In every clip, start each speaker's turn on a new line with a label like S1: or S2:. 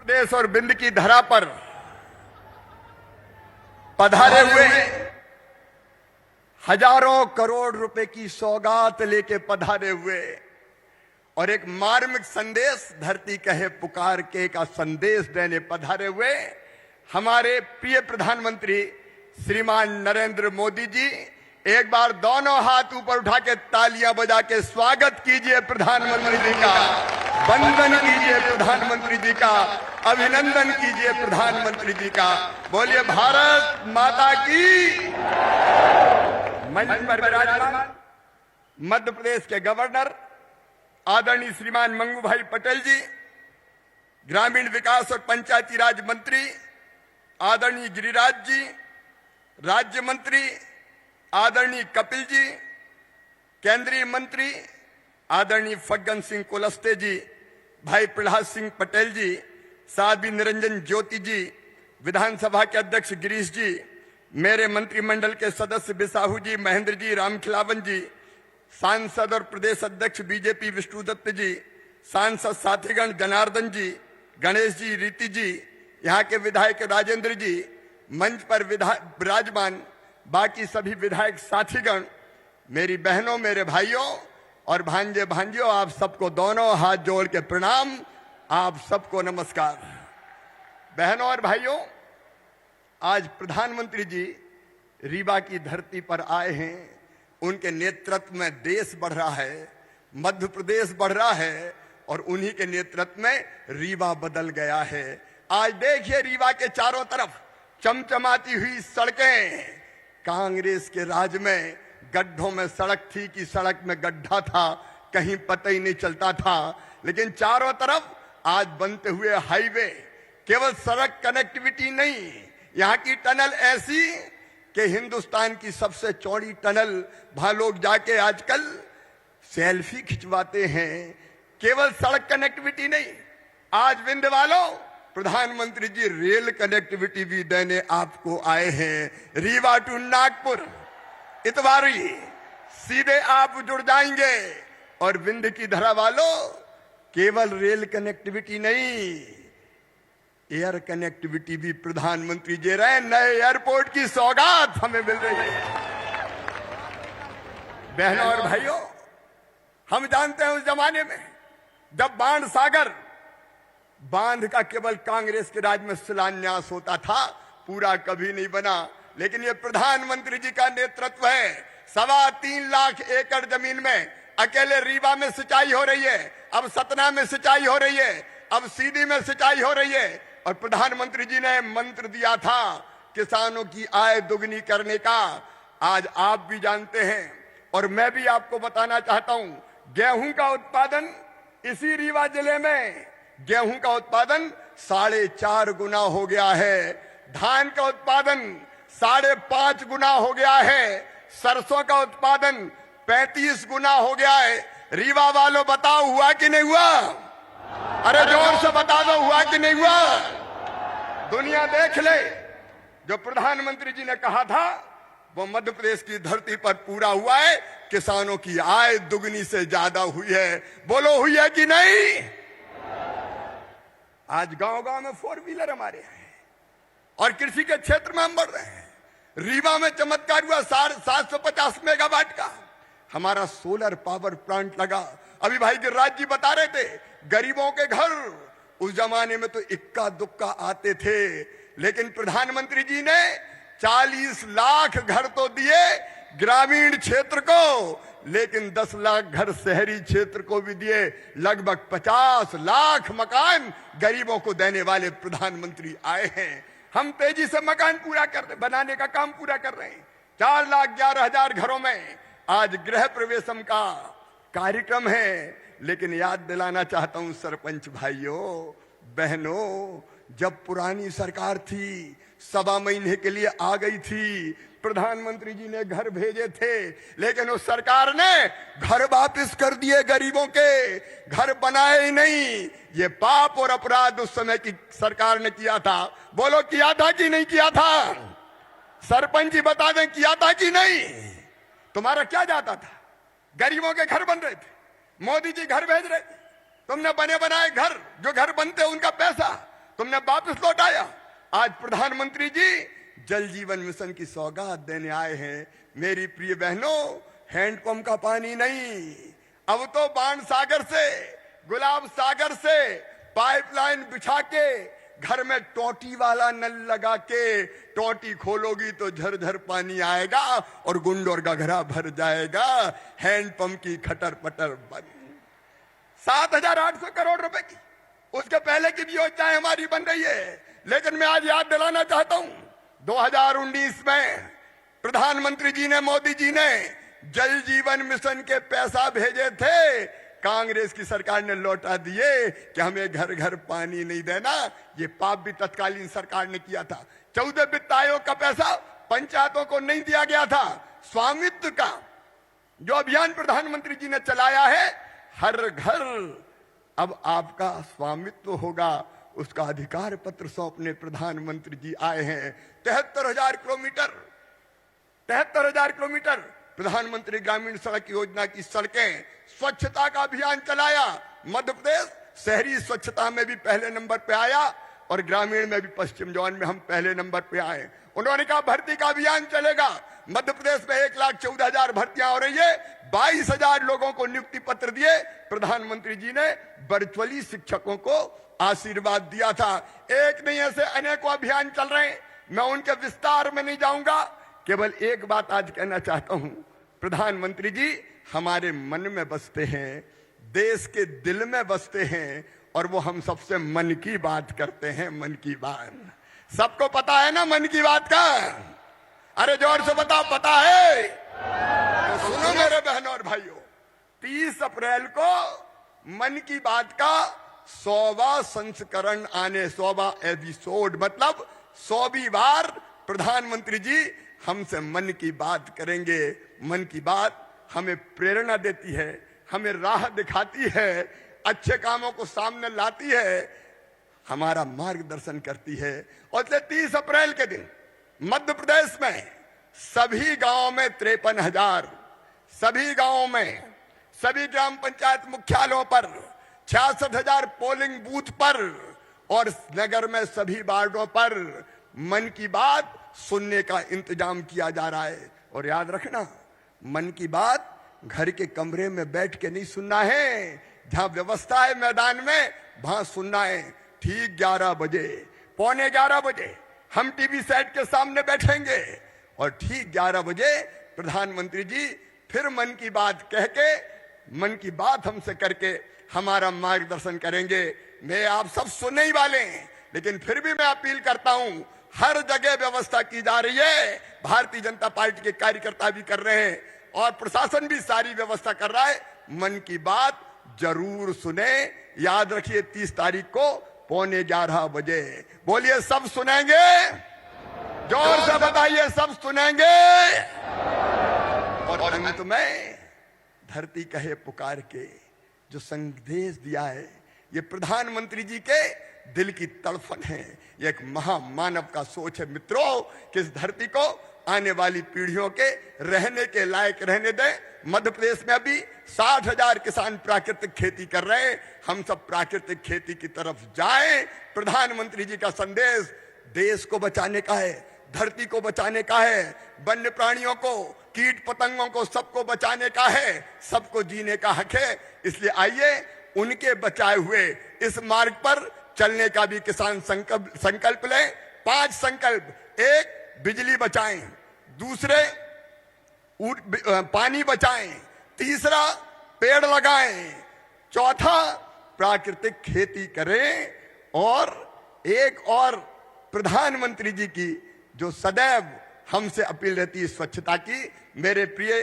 S1: प्रदेश और विंध्य की धरा पर पधारे हुए हजारों करोड़ रुपए की सौगात लेके पधारे हुए और एक मार्मिक संदेश धरती कहे पुकार के का संदेश देने पधारे हुए हमारे प्रिय प्रधानमंत्री श्रीमान नरेंद्र मोदी जी, एक बार दोनों हाथ ऊपर उठा के तालियां बजा के स्वागत कीजिए प्रधानमंत्री जी का, वंदन कीजिए प्रधानमंत्री जी का, अभिनंदन कीजिए प्रधानमंत्री जी का। बोलिए भारत माता की। मंच पर विराजमान मध्य प्रदेश के गवर्नर आदरणीय श्रीमान मंगू भाई पटेल जी, ग्रामीण विकास और पंचायती राज मंत्री आदरणीय गिरिराज जी, राज्य मंत्री आदरणीय कपिल जी, केंद्रीय मंत्री आदरणीय फग्गन सिंह कुलस्ते जी, भाई प्रहलाद सिंह पटेल जी, साध्वी निरंजन ज्योति जी, विधानसभा के अध्यक्ष गिरीश जी, मेरे मंत्रिमंडल के सदस्य बिसाहू जी, महेंद्र जी, रामखिलावन जी, सांसद और प्रदेश अध्यक्ष बीजेपी विष्णुदत्त जी, सांसद साथीगण जनार्दन जी, गणेश जी, रीति जी, यहाँ के विधायक राजेंद्र जी, मंच पर विराजमान बाकी सभी विधायक साथीगण, मेरी बहनों, मेरे भाइयों और भांजे भांजियों, आप सबको दोनों हाथ जोड़ के प्रणाम, आप सबको नमस्कार। बहनों और भाइयों, आज प्रधानमंत्री जी रीवा की धरती पर आए हैं। उनके नेतृत्व में देश बढ़ रहा है, मध्य प्रदेश बढ़ रहा है और उन्हीं के नेतृत्व में रीवा बदल गया है। आज देखिए रीवा के चारों तरफ चमचमाती हुई सड़कें। कांग्रेस के राज में गड्ढों में सड़क थी कि सड़क में गड्ढा था, कहीं पता ही नहीं चलता था, लेकिन चारों तरफ आज बनते हुए हाईवे, केवल सड़क कनेक्टिविटी नहीं, यहाँ की टनल ऐसी कि हिंदुस्तान की सबसे चौड़ी टनल, वहां लोग जाके आजकल सेल्फी खिंचवाते हैं। केवल सड़क कनेक्टिविटी नहीं, आज विंध्य वालों प्रधानमंत्री जी रेल कनेक्टिविटी भी देने आपको आए हैं। रीवा टू नागपुर इतवारी सीधे आप जुड़ जाएंगे और विंध्य की धरा वालों केवल रेल कनेक्टिविटी नहीं, एयर कनेक्टिविटी भी प्रधानमंत्री दे रहे हैं। नए एयरपोर्ट की सौगात हमें मिल रही है। बहनों और भाइयों, हम जानते हैं उस जमाने में जब बाण सागर बांध का केवल कांग्रेस के राज में शिलान्यास होता था, पूरा कभी नहीं बना, लेकिन ये प्रधानमंत्री जी का नेतृत्व है। 3.25 लाख एकड़ जमीन में अकेले रीवा में सिंचाई हो रही है, अब सतना में सिंचाई हो रही है, अब सीधी में सिंचाई हो रही है। और प्रधानमंत्री जी ने मंत्र दिया था किसानों की आय दुगनी करने का। आज आप भी जानते हैं और मैं भी आपको बताना चाहता हूं, गेहूं का उत्पादन इसी रीवा जिले में गेहूं का उत्पादन 4.5 गुना हो गया है, धान का उत्पादन 5.5 गुना हो गया है, सरसों का उत्पादन 35 गुना हो गया है। रीवा वालों बताओ हुआ कि नहीं हुआ? अरे जोर से बता दो, हुआ कि नहीं हुआ? दुनिया देख ले, जो प्रधानमंत्री जी ने कहा था वो मध्य प्रदेश की धरती पर पूरा हुआ है। किसानों की आय दुगनी से ज्यादा हुई है। बोलो हुई है कि नहीं? आज गांव गांव में 4 व्हीलर हमारे हैं और कृषि के क्षेत्र में हम बढ़ रहे हैं। रीवा में चमत्कार हुआ 750 मेगावाट का हमारा सोलर पावर प्लांट लगा। अभी भाई गिरिराज जी बता रहे थे, गरीबों के घर उस जमाने में तो इक्का दुक्का आते थे, लेकिन प्रधानमंत्री जी ने 40 लाख घर तो दिए ग्रामीण क्षेत्र को, लेकिन 10 लाख घर शहरी क्षेत्र को भी दिए। लगभग 50 लाख मकान गरीबों को देने वाले प्रधानमंत्री आए हैं। हम तेजी से मकान पूरा बनाने का काम पूरा कर रहे हैं। 4,11,000 घरों में आज गृह प्रवेशम का कार्यक्रम है। लेकिन याद दिलाना चाहता हूं सरपंच भाइयों बहनों, जब पुरानी सरकार थी 1.25 महीने के लिए आ गई थी, प्रधानमंत्री जी ने घर भेजे थे, लेकिन उस सरकार ने घर वापस कर दिए गरीबों के, घर बनाए ही नहीं। ये पाप और अपराध उस समय की सरकार ने किया था। बोलो किया था कि नहीं किया था? सरपंच जी बता दें, किया था कि नहीं? तुम्हारा क्या जाता था? गरीबों के घर बन रहे थे, मोदी जी घर भेज रहे थे, तुमने बने बनाए घर, जो घर बनते उनका पैसा तुमने वापस लौटाया। आज प्रधानमंत्री जी जल जीवन मिशन की सौगात देने आए हैं। मेरी प्रिय बहनों, हैंडपंप का पानी नहीं, अब तो बाण सागर से, गुलाब सागर से पाइपलाइन बिछा के घर में टोटी वाला नल लगा के टोटी खोलोगी तो झरझर पानी आएगा और गुंडोर का घड़ा भर जाएगा। हैंडपंप की खटर पटर बंद। 7,800 करोड़ रुपए की, उसके पहले की भी योजनाएं हमारी बन रही है। लेकिन मैं आज याद दिलाना चाहता हूं, 2019 में प्रधानमंत्री जी ने, मोदी जी ने जल जीवन मिशन के पैसा भेजे थे, कांग्रेस की सरकार ने लौटा दिए कि हमें घर घर पानी नहीं देना। ये पाप भी तत्कालीन सरकार ने किया था। 14 वित्त आयोग का पैसा पंचायतों को नहीं दिया गया था। स्वामित्व का जो अभियान प्रधानमंत्री जी ने चलाया है, हर घर अब आपका स्वामित्व होगा, उसका अधिकार पत्र सौंपने प्रधानमंत्री जी आए हैं। 73,000 किलोमीटर प्रधानमंत्री ग्रामीण सड़क योजना की सड़कें, स्वच्छता का अभियान चलाया। मध्य प्रदेश शहरी स्वच्छता में भी पहले नंबर पे आया और ग्रामीण में भी पश्चिम जोन में हम पहले नंबर पे आए। उन्होंने कहा भर्ती का अभियान चलेगा। मध्य प्रदेश में 1,14,000 भर्तियां हो रही है। 22,000 लोगों को नियुक्ति पत्र दिए। प्रधानमंत्री जी ने वर्चुअली शिक्षकों को आशीर्वाद दिया था। एक नहीं, ऐसे अनेकों अभियान चल रहे हैं। मैं उनके विस्तार में नहीं जाऊंगा। केवल एक बात आज कहना चाहता हूं, प्रधानमंत्री जी हमारे मन में बसते हैं, देश के दिल में बसते हैं और वो हम सबसे मन की बात करते हैं। मन की बात सबको पता है ना, मन की बात का? अरे जोर से बताओ, पता है? तो सुनो मेरे बहनों और भाइयों, 30 अप्रैल को मन की बात का 100वां संस्करण आने, 100वां एपिसोड, मतलब 100वीं बार प्रधानमंत्री जी हमसे मन की बात करेंगे। मन की बात हमें प्रेरणा देती है, हमें राह दिखाती है, अच्छे कामों को सामने लाती है, हमारा मार्गदर्शन करती है। और 30 अप्रैल के दिन मध्य प्रदेश में सभी गांवों में 53,000, सभी गांवों में, सभी ग्राम पंचायत मुख्यालयों पर 66,000 पोलिंग बूथ पर और नगर में सभी वार्डों पर मन की बात सुनने का इंतजाम किया जा रहा है। और याद रखना, मन की बात घर के कमरे में बैठ के नहीं सुनना है। जहां व्यवस्था है मैदान में, वहां सुनना है। ठीक 11 बजे, पौने 11 बजे हम टीवी सेट के सामने बैठेंगे और ठीक 11 बजे प्रधानमंत्री जी फिर मन की बात कह के, मन की बात हमसे करके हमारा मार्गदर्शन करेंगे। मैं आप सब सुनने ही वाले हैं, लेकिन फिर भी मैं अपील करता हूं, हर जगह व्यवस्था की जा रही है। भारतीय जनता पार्टी के कार्यकर्ता भी कर रहे हैं और प्रशासन भी सारी व्यवस्था कर रहा है। मन की बात जरूर सुने। याद रखिए 30 तारीख को पौने 11 बजे। बोलिए, सब सुनेंगे? जोर से बताइए, सब सुनेंगे? और अंत में धरती कहे पुकार के जो संदेश दिया है, ये प्रधानमंत्री जी के दिल की तड़फन है। ये एक महामानव का सोच है मित्रों, कि इस धरती को आने वाली पीढ़ियों के रहने के लायक रहने दें। मध्य प्रदेश में अभी 60,000 किसान प्राकृतिक खेती कर रहे हैं। हम सब प्राकृतिक खेती की तरफ जाएं। प्रधानमंत्री जी का संदेश देश को बचाने का है, धरती को बचाने का है, वन्य प्राणियों को, कीट पतंगों को, सबको बचाने का है, सबको जीने का हक है। इसलिए आइए उनके बचाए हुए इस मार्ग पर चलने का भी किसान संकल्प लें। 5 संकल्प। 1, बिजली बचाएं। दूसरे, पानी बचाएं। तीसरा, पेड़ लगाएं। चौथा, प्राकृतिक खेती करें। और एक और प्रधानमंत्री जी की जो सदैव हमसे अपील रहती है स्वच्छता की, मेरे प्रिय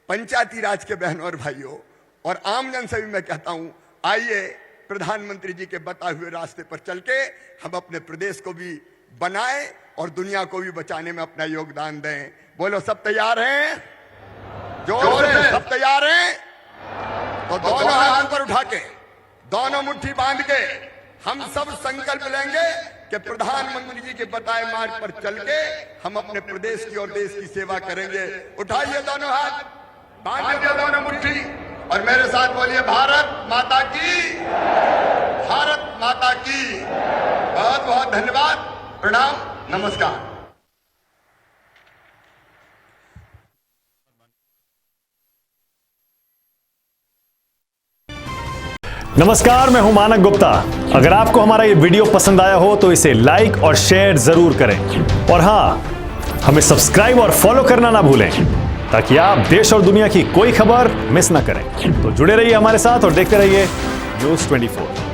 S1: पंचायती राज के बहनों और भाइयों और आमजन से भी मैं कहता हूं, आइए प्रधानमंत्री जी के बताए हुए रास्ते पर चल के हम अपने प्रदेश को भी बनाएं और दुनिया को भी बचाने में अपना योगदान दें। बोलो, सब तैयार हैं? जोर से सब तैयार हैं? तो दोनों हाथ ऊपर उठा के, दोनों मुट्ठी बांध के हम सब संकल्प लेंगे कि प्रधानमंत्री जी के बताए मार्ग पर चल के हम अपने प्रदेश की और देश की सेवा करेंगे। उठाइए दोनों हाथ, बांधिए दोनों मुट्ठी और मेरे साथ बोलिए, भारत माता की, भारत माता की। बहुत धन्यवाद, प्रणाम, नमस्कार।
S2: नमस्कार, मैं हूं मानक गुप्ता। अगर आपको हमारा ये वीडियो पसंद आया हो तो इसे लाइक और शेयर जरूर करें, और हां, हमें सब्सक्राइब और फॉलो करना ना भूलें ताकि आप देश और दुनिया की कोई खबर मिस ना करें। तो जुड़े रहिए हमारे साथ और देखते रहिए न्यूज़ 24।